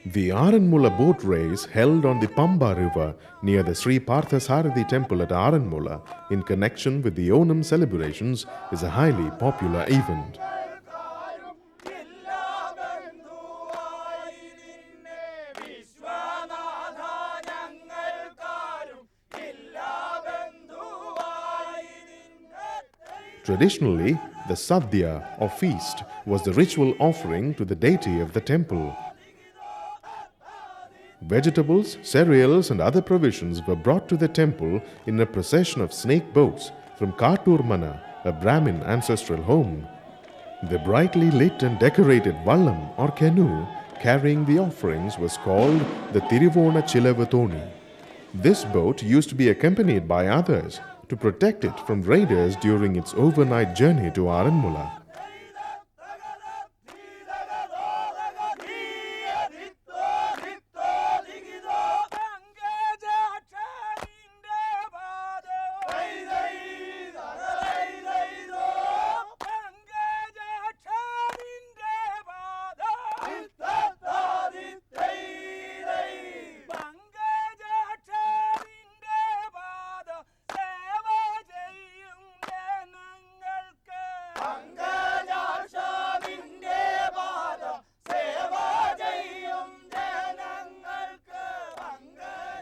The Aranmula boat race held on the Pamba river near the Sri Parthasarathi temple at Aranmula in connection with the Onam celebrations is a highly popular event. Traditionally, the sadhya or feast was the ritual offering to the deity of the temple. Vegetables, cereals and other provisions were brought to the temple in a procession of snake boats from Katurmana, a Brahmin ancestral home. The brightly lit and decorated vallam or canoe carrying the offerings was called the Tiruvona Chilavatoni. This boat used to be accompanied by others to protect it from raiders during its overnight journey to Aranmula.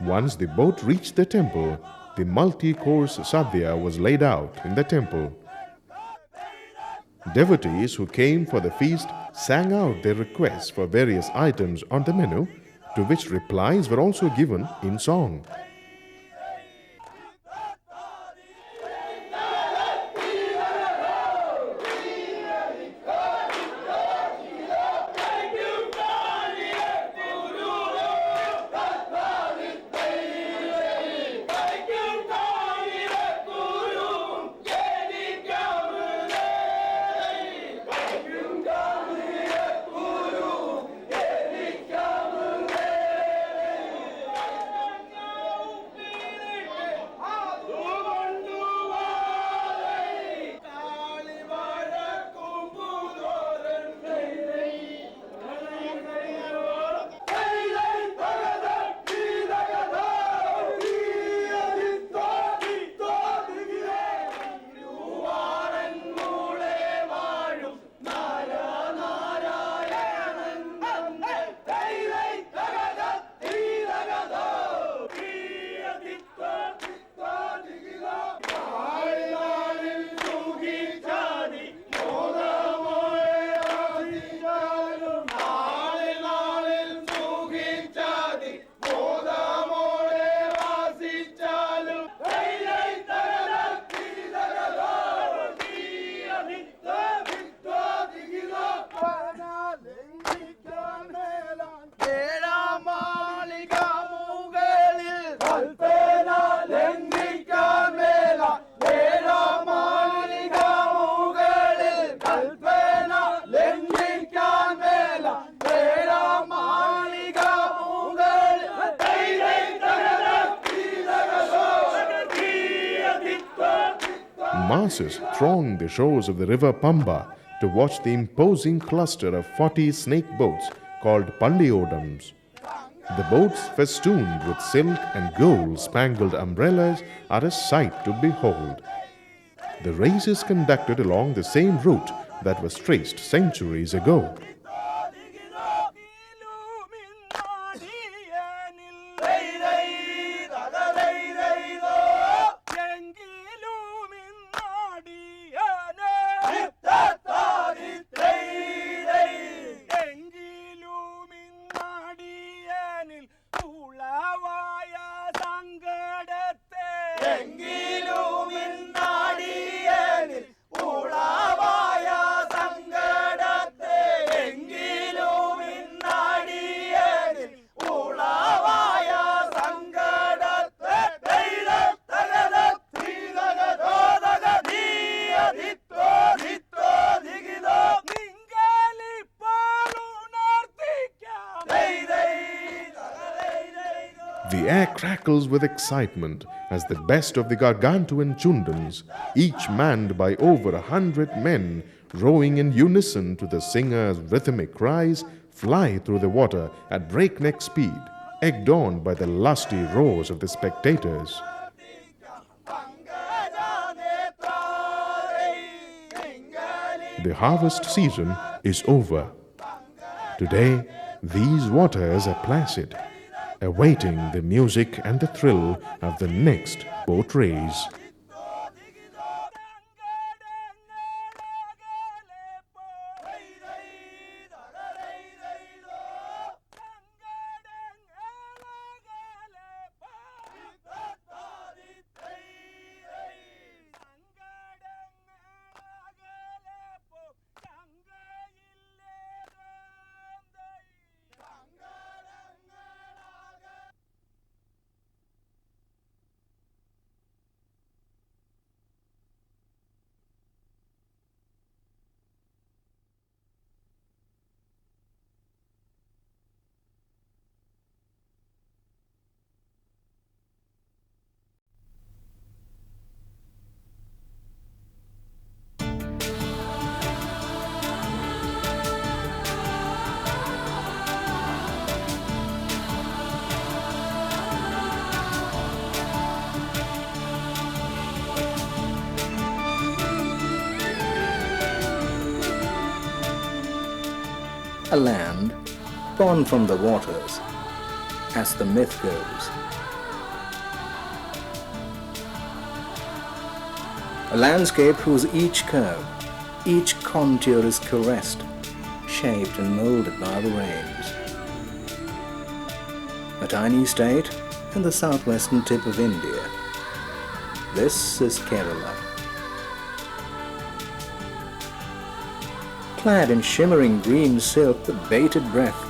Once the boat reached the temple, the multi-course sadhya was laid out in the temple. Devotees who came for the feast sang out their requests for various items on the menu, to which replies were also given in song. Masses thronged the shores of the river Pamba to watch the imposing cluster of 40 snake boats called Pandiyodams. The boats festooned with silk and gold-spangled umbrellas are a sight to behold. The race is conducted along the same route that was traced centuries ago. The air crackles with excitement as the best of the gargantuan Chundans, each manned by over 100 men, rowing in unison to the singers' rhythmic cries, fly through the water at breakneck speed, egged on by the lusty roars of the spectators. The harvest season is over. Today, these waters are placid, awaiting the music and the thrill of the next boat race. A land born from the waters, as the myth goes. A landscape whose each curve, each contour is caressed, shaped and molded by the rains. A tiny state in the southwestern tip of India. This is Kerala. Clad in shimmering green silk with bated breath,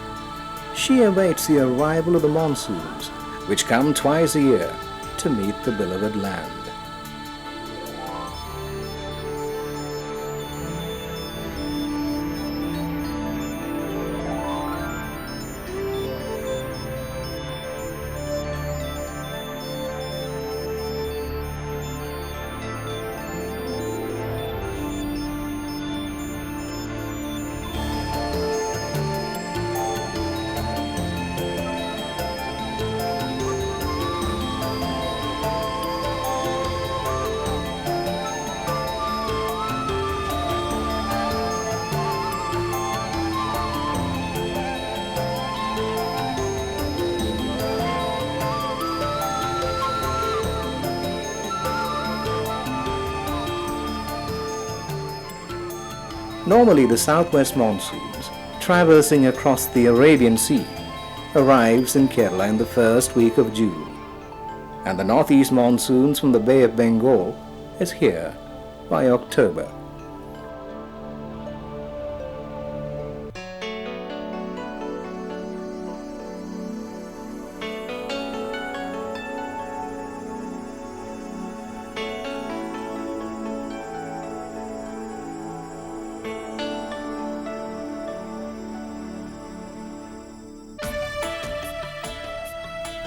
she awaits the arrival of the monsoons, which come twice a year to meet the beloved land. Normally the southwest monsoons, traversing across the Arabian Sea, arrives in Kerala in the first week of June, and the northeast monsoons from the Bay of Bengal is here by October.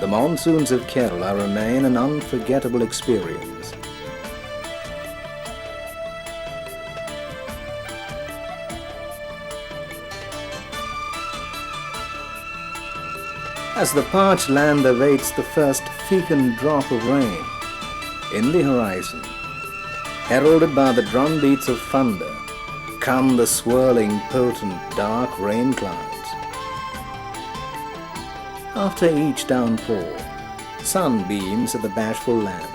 The monsoons of Kerala remain an unforgettable experience. As the parched land awaits the first fecund drop of rain, in the horizon, heralded by the drumbeats of thunder, come the swirling, potent, dark rain clouds. After each downpour, sun beams at the bashful land.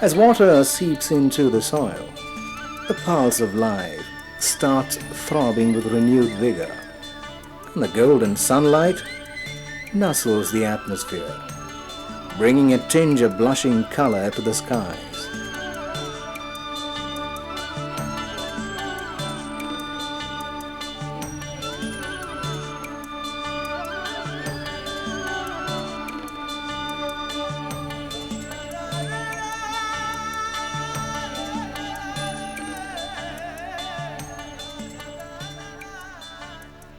As water seeps into the soil, the pulse of life starts throbbing with renewed vigor, and the golden sunlight nuzzles the atmosphere, bringing a tinge of blushing color to the skies.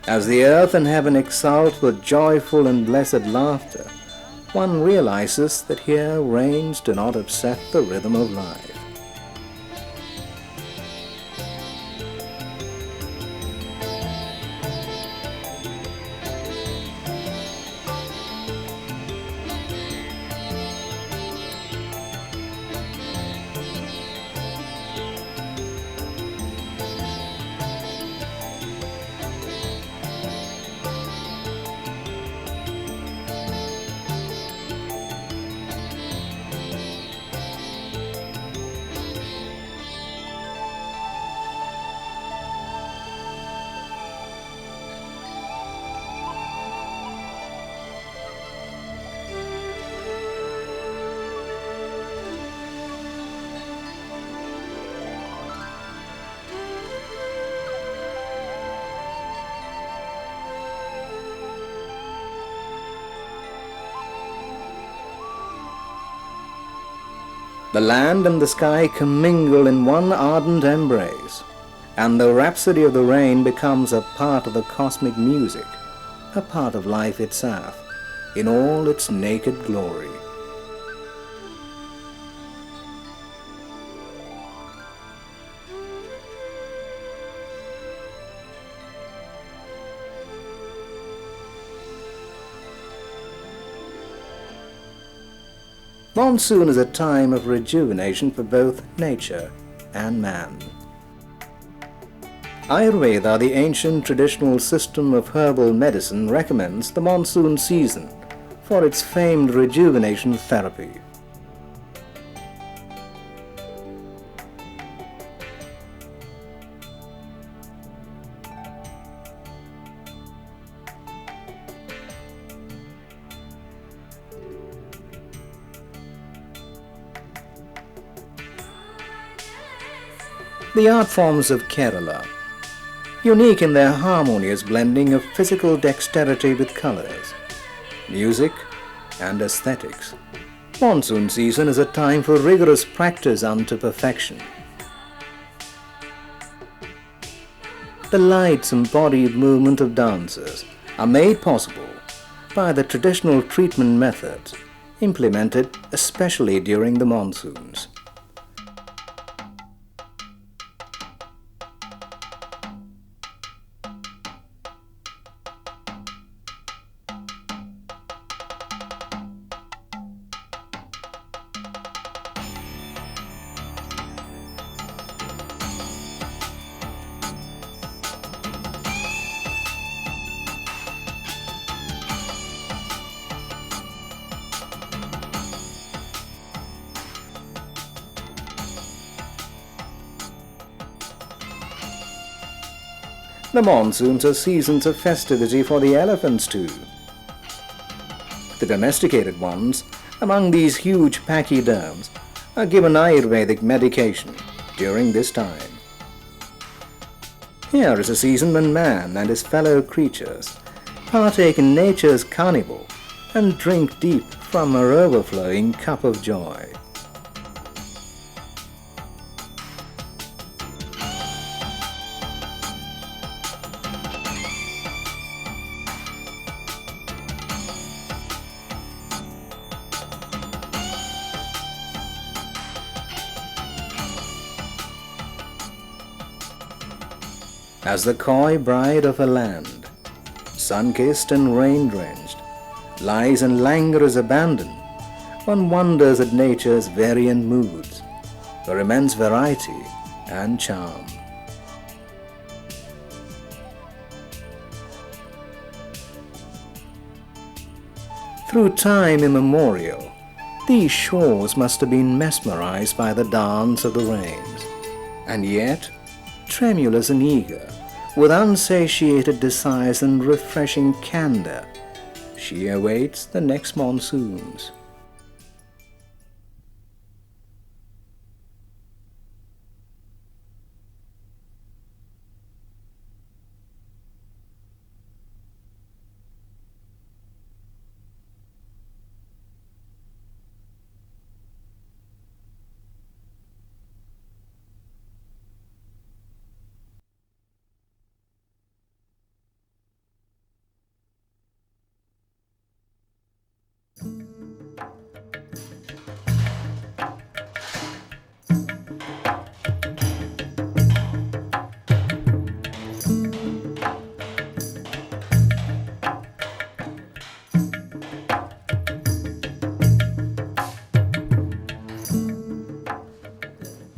As the earth and heaven exult with joyful and blessed laughter, one realizes that here rains do not upset the rhythm of life. The land and the sky commingle in one ardent embrace, and the rhapsody of the rain becomes a part of the cosmic music, a part of life itself, in all its naked glory. Monsoon is a time of rejuvenation for both nature and man. Ayurveda, the ancient traditional system of herbal medicine, recommends the monsoon season for its famed rejuvenation therapy. The art forms of Kerala, unique in their harmonious blending of physical dexterity with colors, music and aesthetics. Monsoon season is a time for rigorous practice unto perfection. The lights embodied movement of dancers are made possible by the traditional treatment methods implemented especially during the monsoons. The monsoons are seasons of festivity for the elephants too. The domesticated ones, among these huge pachyderms, are given Ayurvedic medication during this time. Here is a season when man and his fellow creatures partake in nature's carnival and drink deep from her overflowing cup of joy. As the coy bride of a land, sun-kissed and rain-drenched, lies in languorous abandon, one wonders at nature's variant moods, her immense variety and charm. Through time immemorial, these shores must have been mesmerized by the dance of the rains, and yet tremulous and eager, with unsatiated desires and refreshing candor, she awaits the next monsoons.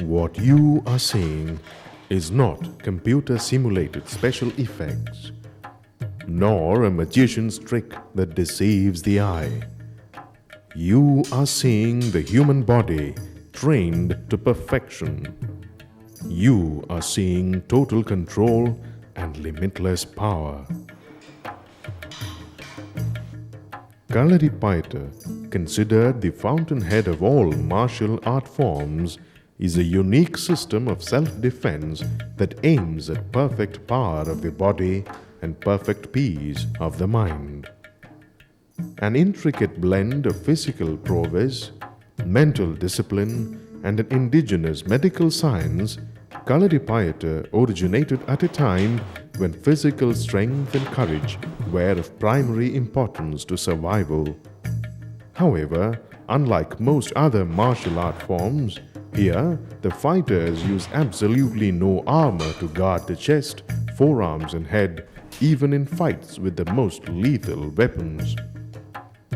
What you are seeing is not computer-simulated special effects, nor a magician's trick that deceives the eye. You are seeing the human body trained to perfection. You are seeing total control and limitless power. Kalaripayattu, considered the fountainhead of all martial art forms, is a unique system of self-defense that aims at perfect power of the body and perfect peace of the mind. An intricate blend of physical prowess, mental discipline, and an indigenous medical science, Kalaripayattu originated at a time when physical strength and courage were of primary importance to survival. However, unlike most other martial art forms, here the fighters use absolutely no armor to guard the chest, forearms, and head, even in fights with the most lethal weapons.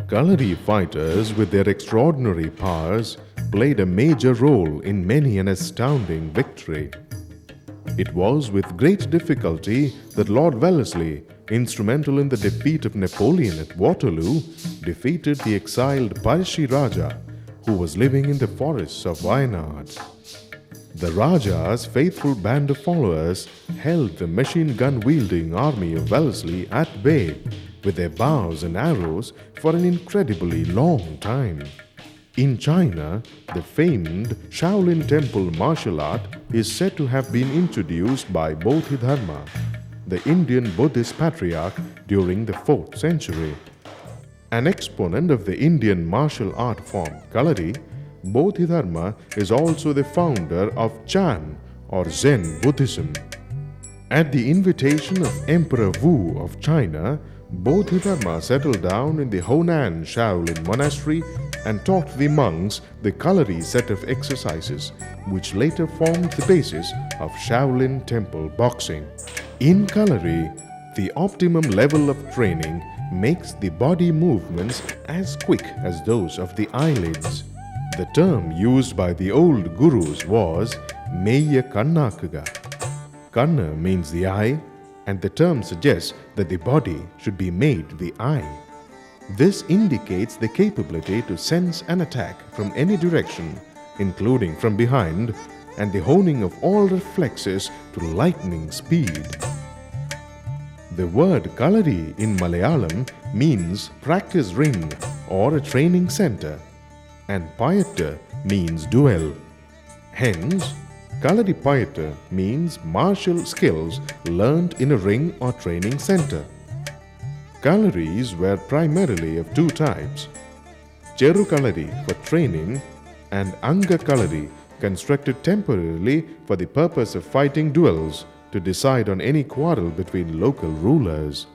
Kalari fighters, with their extraordinary powers, played a major role in many an astounding victory. It was with great difficulty that Lord Wellesley, instrumental in the defeat of Napoleon at Waterloo, defeated the exiled Parshi Raja, who was living in the forests of Wayanad. The Raja's faithful band of followers held the machine gun-wielding army of Wellesley at bay with their bows and arrows for an incredibly long time. In China, the famed Shaolin Temple martial art is said to have been introduced by Bodhidharma, the Indian Buddhist patriarch, during the 4th century. An exponent of the Indian martial art form Kalari, Bodhidharma is also the founder of Chan or Zen Buddhism. At the invitation of Emperor Wu of China, Bodhidharma settled down in the Honan Shaolin monastery and taught the monks the Kalari set of exercises, which later formed the basis of Shaolin Temple boxing. In Kalari, the optimum level of training makes the body movements as quick as those of the eyelids. The term used by the old gurus was Meyya Kannakaga. Kanna means the eye, and the term suggests that the body should be made the eye. This indicates the capability to sense an attack from any direction, including from behind, and the honing of all reflexes to lightning speed. The word Kalari in Malayalam means practice ring or a training center, and Payattu means duel. Hence, Kalaripayattu means martial skills learnt in a ring or training center. Kalaris were primarily of two types: Cheru Kalari for training and Anga Kalari, constructed temporarily for the purpose of fighting duels to decide on any quarrel between local rulers.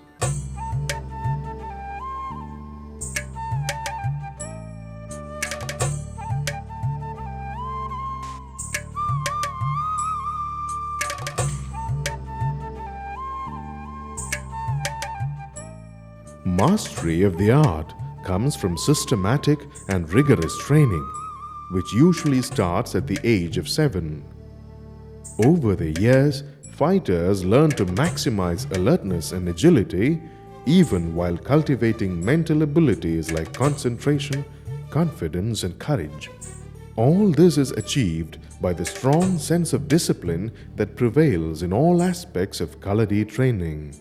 Mastery of the art comes from systematic and rigorous training, which usually starts at the age of 7. Over the years, fighters learn to maximize alertness and agility, even while cultivating mental abilities like concentration, confidence, and courage. All this is achieved by the strong sense of discipline that prevails in all aspects of Kaladi training.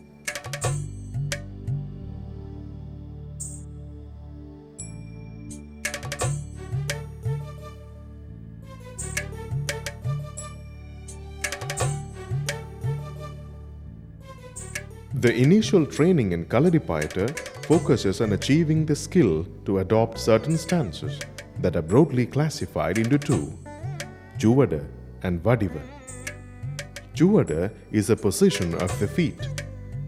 The initial training in Kaladipayattu focuses on achieving the skill to adopt certain stances that are broadly classified into two, Chuvada and Vadiva. Chuvada is the position of the feet,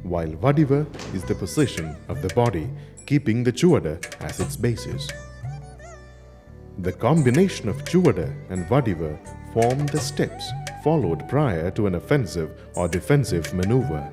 while Vadiva is the position of the body, keeping the Chuvada as its basis. The combination of Chuvada and Vadiva form the steps followed prior to an offensive or defensive maneuver.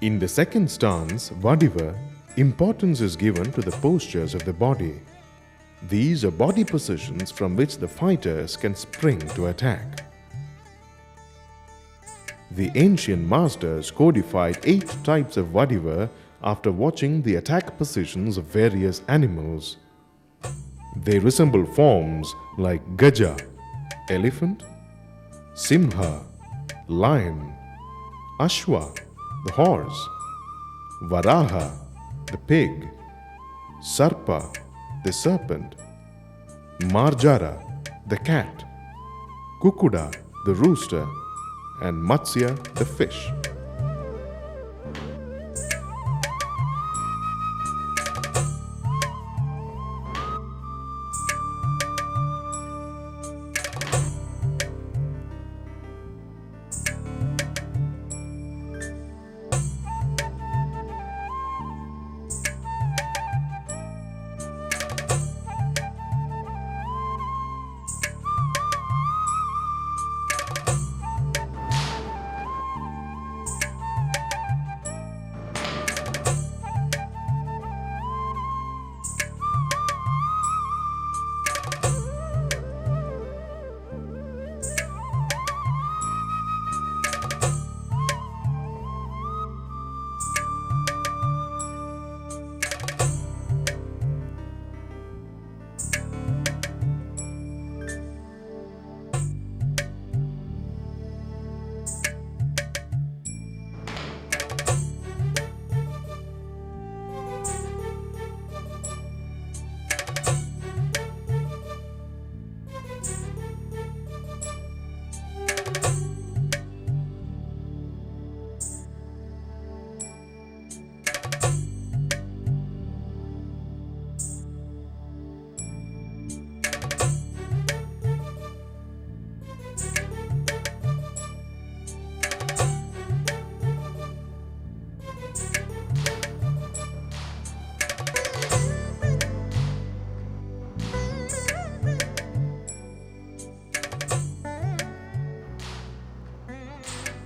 In the second stance, Vadiva, importance is given to the postures of the body. These are body positions from which the fighters can spring to attack. The ancient masters codified 8 types of Vadiva after watching the attack positions of various animals. They resemble forms like Gaja, elephant, Simha, lion, Ashwa, the horse, Varaha, the pig, Sarpa, the serpent, Marjara, the cat, Kukuda, the rooster, and Matsya, the fish.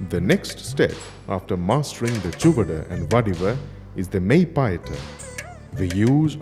The next step after mastering the Chuvada and Vadiva is the MyWonderCase, the use of